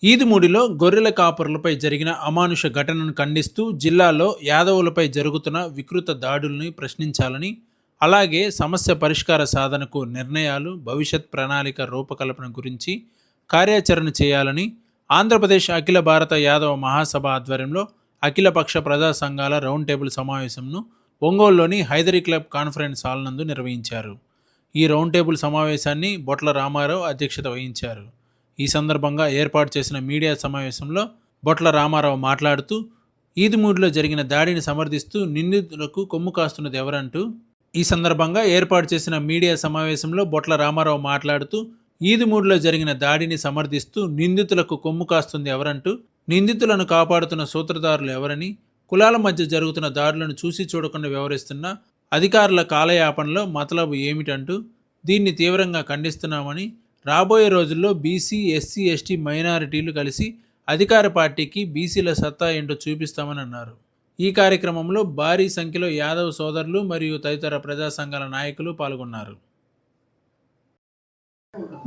ఈదుమూడిలో గొర్రెల కాపరులపై జరిగిన అమానుష ఘటనను ఖండిస్తూ జిల్లాలో యాదవులపై జరుగుతున్న వికృత దాడుల్ని ప్రశ్నించాలని, అలాగే సమస్య పరిష్కార సాధనకు నిర్ణయాలు, భవిష్యత్ ప్రణాళిక రూపకల్పన గురించి కార్యాచరణ చేయాలని ఆంధ్రప్రదేశ్ అఖిల భారత యాదవ మహాసభ ఆధ్వర్యంలో అఖిలపక్ష ప్రజా సంఘాల రౌండ్ టేబుల్ సమావేశంను ఒంగోలులోని హైదరీ క్లబ్ కాన్ఫరెన్స్ హాల్ నందు నిర్వహించారు. ఈ రౌండ్ టేబుల్ సమావేశాన్ని బొట్ల రామారావు అధ్యక్షత వహించారు. ఈ సందర్భంగా ఏర్పాటు చేసిన మీడియా సమావేశంలో బొట్ల రామారావు మాట్లాడుతూ, ఈదుమూడిలో జరిగిన దాడిని సమర్థిస్తూ నిందితులకు కొమ్ము కాస్తున్నది ఎవరంటూ ఈ సందర్భంగా ఏర్పాటు చేసిన మీడియా సమావేశంలో బొట్ల రామారావు మాట్లాడుతూ, ఈదుమూడిలో జరిగిన దాడిని సమర్థిస్తూ నిందితులకు కొమ్ము కాస్తుంది ఎవరంటూ, నిందితులను కాపాడుతున్న సూత్రధారులు ఎవరని, కులాల మధ్య జరుగుతున్న దాడులను చూసి చూడకుండా వ్యవహరిస్తున్న అధికారుల కాలయాపనలో మతలబు ఏమిటంటూ దీన్ని తీవ్రంగా ఖండిస్తున్నామని, రాబోయే రోజుల్లో బీసీ, ఎస్సీ, ఎస్టీ మైనారిటీలు కలిసి అధికార పార్టీకి బీసీల సత్తా ఏంటో చూపిస్తామని అన్నారు. ఈ కార్యక్రమంలో భారీ సంఖ్యలో యాదవ్ సోదరులు మరియు తదితర ప్రజా సంఘాల నాయకులు పాల్గొన్నారు.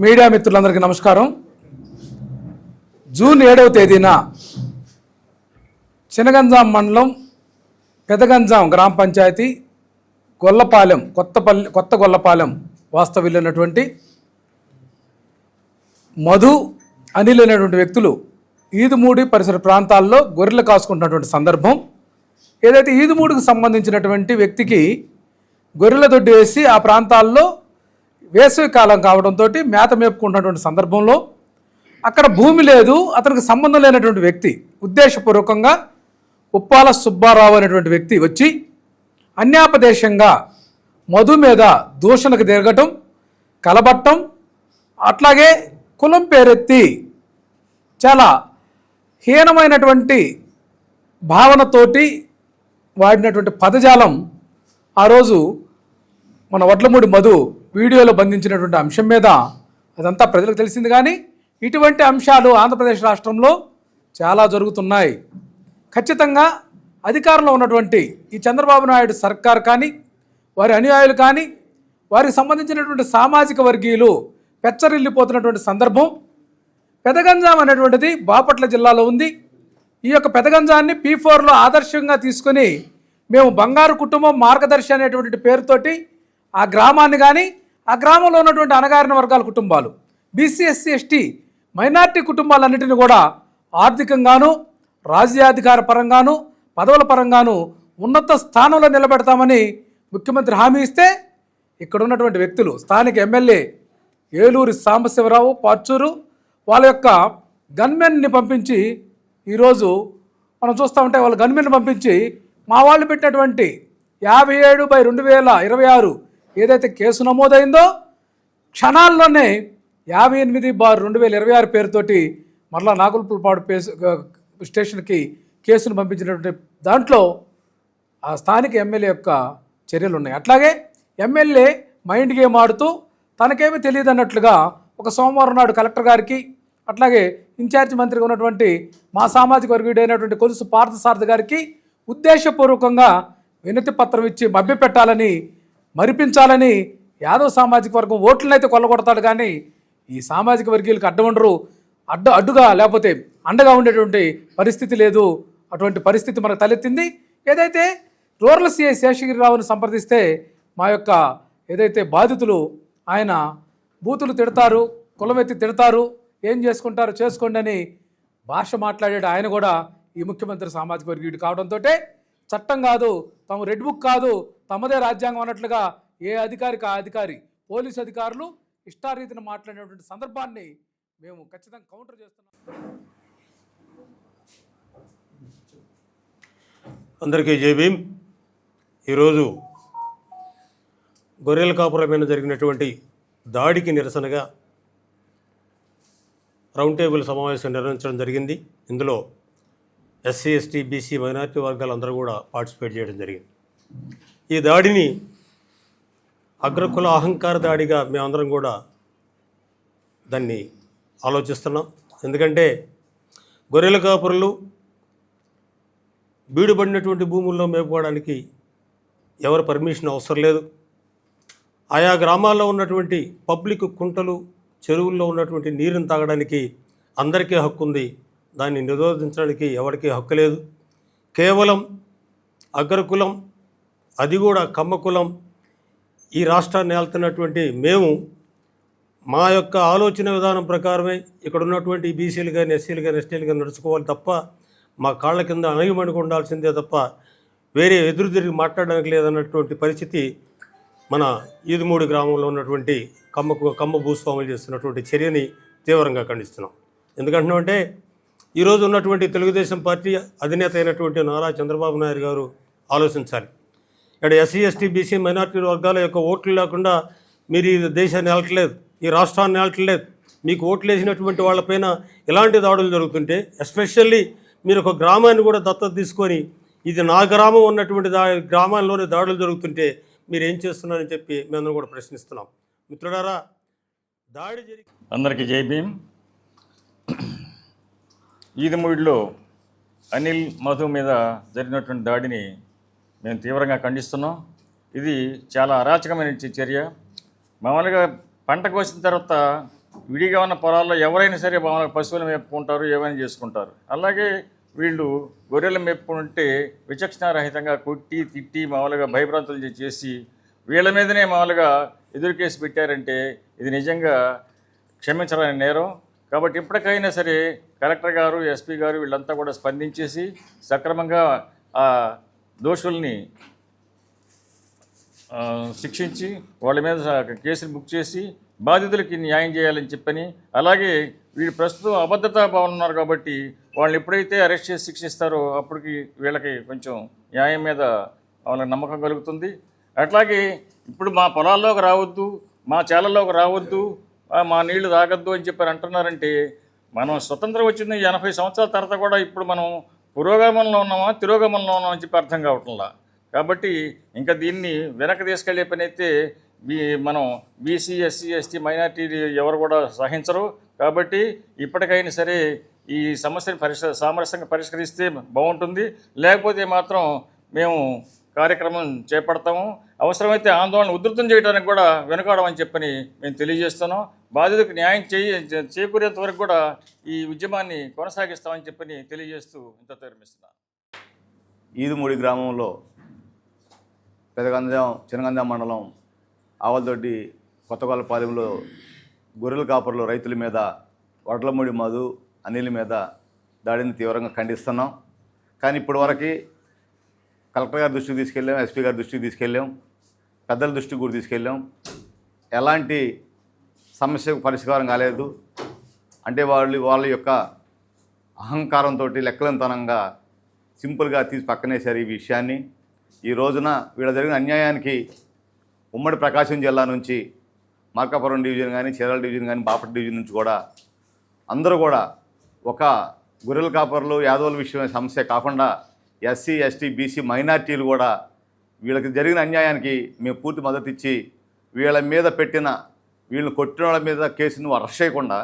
మీడియా మిత్రులందరికీ నమస్కారం. జూన్ 7వ తేదీన చినగంజాం మండలం పెదగంజాం గ్రామ పంచాయతీ గొల్లపాలెం కొత్త గొల్లపాలెం వాస్తవ్యులైనటువంటి మధు, అనిల్ అనేటువంటి వ్యక్తులు ఈదుమూడి పరిసర ప్రాంతాల్లో గొర్రెలు కాసుకుంటున్నటువంటి సందర్భం. ఏదైతే ఈదుమూడికి సంబంధించినటువంటి వ్యక్తికి గొర్రెల దొడ్డి వేసి ఆ ప్రాంతాల్లో వేసవి కాలం కావడంతో మేత మేపుకుంటున్నటువంటి సందర్భంలో అక్కడ భూమి లేదు, అతనికి సంబంధం లేనటువంటి వ్యక్తి ఉద్దేశపూర్వకంగా ఉప్పాల సుబ్బారావు అనేటువంటి వ్యక్తి వచ్చి అన్యాపదేశంగా మధు మీద దూషణకు తిరగటం, కలబట్టం, అట్లాగే కులం పేరెత్తి చాలా హీనమైనటువంటి భావనతోటి వాడినటువంటి పదజాలం ఆ రోజు మన వడ్లమూడి మధు వీడియోలో బంధించినటువంటి అంశం మీద అదంతా ప్రజలకు తెలిసింది. కానీ ఇటువంటి అంశాలు ఆంధ్రప్రదేశ్ రాష్ట్రంలో చాలా జరుగుతున్నాయి. ఖచ్చితంగా అధికారంలో ఉన్నటువంటి ఈ చంద్రబాబు నాయుడు సర్కార్ కానీ, వారి అనుయాయులు కానీ, వారికి సంబంధించినటువంటి సామాజిక వర్గీయులు పెచ్చరిల్లిపోతున్నటువంటి సందర్భం. పెదగంజాం అనేటువంటిది బాపట్ల జిల్లాలో ఉంది. ఈ యొక్క పెదగంజాన్ని P4లో ఆదర్శంగా తీసుకొని మేము బంగారు కుటుంబం మార్గదర్శి అనేటువంటి పేరుతోటి ఆ గ్రామాన్ని కానీ, ఆ గ్రామంలో ఉన్నటువంటి అణగారిన వర్గాల కుటుంబాలు, బీసీ, ఎస్సీ, ఎస్టీ మైనార్టీ కుటుంబాలన్నింటినీ కూడా ఆర్థికంగాను, రాజ్యాధికార పరంగాను, పదవుల పరంగాను ఉన్నత స్థానంలో నిలబెడతామని ముఖ్యమంత్రి హామీ ఇస్తే, ఇక్కడ ఉన్నటువంటి వ్యక్తులు స్థానిక ఎమ్మెల్యే ఏలూరి సాంబశివరావు, పార్చూరు వాళ్ళ యొక్క గన్మెన్ని పంపించి ఈరోజు మనం చూస్తూ ఉంటే వాళ్ళ గన్మెన్ని పంపించి మా వాళ్ళు పెట్టినటువంటి 57/2026 ఏదైతే కేసు నమోదైందో క్షణాల్లోనే 58/2026 పేరుతోటి మరలా నాగులపాడు స్టేషన్కి కేసును పంపించినటువంటి దాంట్లో ఆ స్థానిక ఎమ్మెల్యే యొక్క చర్యలు ఉన్నాయి. అట్లాగే ఎమ్మెల్యే మైండ్ గేమ్ ఆడుతూ తనకేమీ తెలియదు అన్నట్లుగా ఒక సోమవారం నాడు కలెక్టర్ గారికి, అట్లాగే ఇన్ఛార్జ్ మంత్రిగా ఉన్నటువంటి మా సామాజిక వర్గీయుడైనటువంటి కొలుసు పార్థసారథి గారికి ఉద్దేశపూర్వకంగా వినతి పత్రం ఇచ్చి మభ్యపెట్టాలని, మరిపించాలని యాదవ్ సామాజిక వర్గం ఓట్లనైతే కొల్లగొడతాడు. కానీ ఈ సామాజిక వర్గీయులకు అడ్డమండరు, అడ్డుగా లేకపోతే అండగా ఉండేటువంటి పరిస్థితి లేదు. అటువంటి పరిస్థితి మనకు తలెత్తింది. ఏదైతే రూరల్ సిఐ శేషగిరిరావుని సంప్రదిస్తే మా యొక్క ఏదైతే బాధితులు ఆయన బూతులు తిడతారు, కులమెత్తి తిడతారు, ఏం చేసుకుంటారు చేసుకోండి అని భాష మాట్లాడాడు. ఆయన కూడా ఈ ముఖ్యమంత్రి సామాజిక వర్గీయుడు కావడంతో చట్టం కాదు, తమ రెడ్ బుక్ కాదు, తమదే రాజ్యాంగం అన్నట్లుగా ఏ అధికారికి ఆ అధికారి, పోలీసు అధికారులు ఇష్టారీతిని మాట్లాడినటువంటి సందర్భాన్ని మేము ఖచ్చితంగా కౌంటర్ చేస్తున్నాం. అందరికీ జై భీమ్. ఈరోజు గొర్రెల కాపుల మీద జరిగినటువంటి దాడికి నిరసనగా రౌండ్ టేబుల్ సమావేశం నిర్వహించడం జరిగింది. ఇందులో ఎస్సీ, ఎస్టీ, బీసీ, మైనారిటీ వర్గాలందరూ కూడా పార్టిసిపేట్ చేయడం జరిగింది. ఈ దాడిని అగ్రకుల అహంకార దాడిగా మేమందరం కూడా దాన్ని ఆలోచిస్తున్నాం. ఎందుకంటే గొర్రెల కాపురులు బీడుబడినటువంటి భూముల్లో మేపుకోవడానికి ఎవరు పర్మిషన్ అవసరం లేదు. ఆయా గ్రామాల్లో ఉన్నటువంటి పబ్లిక్ కుంటలు, చెరువుల్లో ఉన్నటువంటి నీరుని తాగడానికి అందరికీ హక్కు ఉంది. దాన్ని నిరోధించడానికి ఎవరికీ హక్కు లేదు. కేవలం అగ్రకులం, అది కూడా కమ్మ కులం, ఈ రాష్ట్రాన్ని ఏలుతున్నటువంటి మేము మా యొక్క ఆలోచన విధానం ప్రకారమే ఇక్కడ ఉన్నటువంటి బీసీలు కానీ, ఎస్సీలు కానీ, ఎస్టీలు కానీ నడుచుకోవాలి తప్ప మా కాళ్ళ కింద అణగిమణిగి ఉండాల్సిందే తప్ప వేరే ఎదురు తిరిగి మాట్లాడడానికి లేదన్నటువంటి పరిస్థితి మన ఈదుమూడి గ్రామంలో ఉన్నటువంటి కమ్మ భూస్వాములు చేస్తున్నటువంటి చర్యని తీవ్రంగా ఖండిస్తున్నాం. ఎందుకంటున్నామంటే ఈరోజు ఉన్నటువంటి తెలుగుదేశం పార్టీ అధినేత అయినటువంటి నారా చంద్రబాబు నాయుడు గారు ఆలోచించాలి. ఇక్కడ ఎస్సీ, ఎస్టీ, బీసీ, మైనార్టీ వర్గాల యొక్క ఓట్లు లేకుండా మీరు ఈ దేశాన్ని ఏలట్లేదు, ఈ రాష్ట్రాన్ని ఏలట్లేదు. మీకు ఓట్లు వేసినటువంటి వాళ్ళపైన ఇలాంటి దాడులు జరుగుతుంటే, ఎస్పెషల్లీ మీరు ఒక గ్రామాన్ని కూడా దత్తత తీసుకొని ఇది నా గ్రామం ఉన్నటువంటి గ్రామాల్లోనే దాడులు జరుగుతుంటే మీరు ఏం చేస్తున్నారని చెప్పి మేమందరం కూడా ప్రశ్నిస్తున్నాం. మిత్రులారా, దాడి జరిగి అందరికీ జై భీమ్. ఈదుమూడిలో అనిల్, మధు మీద జరిగినటువంటి దాడిని మేము తీవ్రంగా ఖండిస్తున్నాం. ఇది చాలా అరాచకమైన చర్య. మామూలుగా పంట కోసిన తర్వాత విడిగా ఉన్న పొలాల్లో ఎవరైనా సరే మామూలుగా పశువులు మేపుకుంటారు, ఏమైనా చేసుకుంటారు. అలాగే వీళ్ళు గొర్రెలు మేపుకుంటే విచక్షణారహితంగా కొట్టి, తిట్టి, మామూలుగా భయభ్రాంతులు చేసి వీళ్ళ మీదనే మామూలుగా ఎదురు కేసు పెట్టారంటే ఇది నిజంగా క్షమించరాని నేరం. కాబట్టి ఇప్పటికైనా సరే కలెక్టర్ గారు, ఎస్పీ గారు వీళ్ళంతా కూడా స్పందించేసి సక్రమంగా ఆ దోషుల్ని శిక్షించి వాళ్ళ మీద కేసులు బుక్ చేసి బాధితులకి న్యాయం చేయాలని చెప్పని, అలాగే వీళ్ళు ప్రస్తుతం అభద్రతా భావన ఉన్నారు కాబట్టి వాళ్ళని ఎప్పుడైతే అరెస్ట్ చేసి శిక్షిస్తారో అప్పటికి వీళ్ళకి కొంచెం న్యాయం మీద వాళ్ళకి నమ్మకం కలుగుతుంది. అట్లాగే ఇప్పుడు మా పొలాల్లోకి రావద్దు, మా చేలల్లోకి రావద్దు, మా నీళ్లు తాగద్దు అని చెప్పి అంటున్నారంటే మనం స్వతంత్రం వచ్చింది 80 సంవత్సరాల తర్వాత కూడా ఇప్పుడు మనం పురోగమనంలో ఉన్నామా, తిరోగమనంలో ఉన్నామా అని చెప్పి అర్థం కావట్లా. కాబట్టి ఇంకా దీన్ని వెనక్కి తీసుకెళ్లే పని అయితే మనం బీసీ, ఎస్సీ, ఎస్టీ, మైనార్టీ ఎవరు కూడా సహించరు. కాబట్టి ఇప్పటికైనా సరే ఈ సమస్యను సామరస్యంగా పరిష్కరిస్తే బాగుంటుంది. లేకపోతే మాత్రం మేము కార్యక్రమం చేపడతాము. అవసరమైతే ఆందోళన ఉధృతం చేయడానికి కూడా వెనుకాడమని చెప్పని మేము తెలియజేస్తున్నాం. బాధితులకు న్యాయం చేకూరేంత వరకు కూడా ఈ ఉద్యమాన్ని కొనసాగిస్తామని చెప్పని తెలియజేస్తూ ఇంత విరమిస్తున్నాను. ఈదుమూడి గ్రామంలో పెదగంజాం, చినగంజాం మండలం ఆవలదొడ్డి కొత్తగొల్లపాలెంలో గొర్రెల కాపర్లు రైతుల మీద వడ్లమూడి మధు, అనిల్ మీద దాడిని తీవ్రంగా ఖండిస్తున్నాం. కానీ ఇప్పటివరకు కలెక్టర్ గారి దృష్టికి తీసుకెళ్ళాం, ఎస్పీ గారి దృష్టికి తీసుకెళ్ళాం, పెద్దల దృష్టికి కూడా తీసుకెళ్ళాం. ఎలాంటి సమస్యకు పరిష్కారం కాలేదు. అంటే వాళ్ళ యొక్క అహంకారంతో లెక్కలంతనంగా సింపుల్గా తీసి పక్కనేశారు ఈ విషయాన్ని. ఈ రోజున వీళ్ళ జరిగిన అన్యాయానికి ఉమ్మడి ప్రకాశం జిల్లా నుంచి మార్కాపురం డివిజన్ కానీ, చీరాల డివిజన్ కానీ, బాపట్ల డివిజన్ నుంచి కూడా అందరూ కూడా ఒక గొర్రెల కాపర్లు, యాదవుల విషయమైన సమస్య కాకుండా ఎస్సీ, ఎస్టీ, బీసీ, మైనార్టీలు కూడా వీళ్ళకి జరిగిన అన్యాయానికి మేము పూర్తి మద్దతు ఇచ్చి వీళ్ళని కొట్టిన వాళ్ళ మీద కేసును అరెస్ట్ చేయకుండా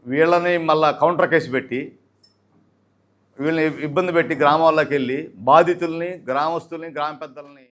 వీళ్ళని మళ్ళా కౌంటర్ కేసు పెట్టి వీళ్ళని ఇబ్బంది పెట్టి గ్రామాల్లోకి వెళ్ళి బాధితుల్ని, గ్రామస్తుల్ని, గ్రామ పెద్దల్ని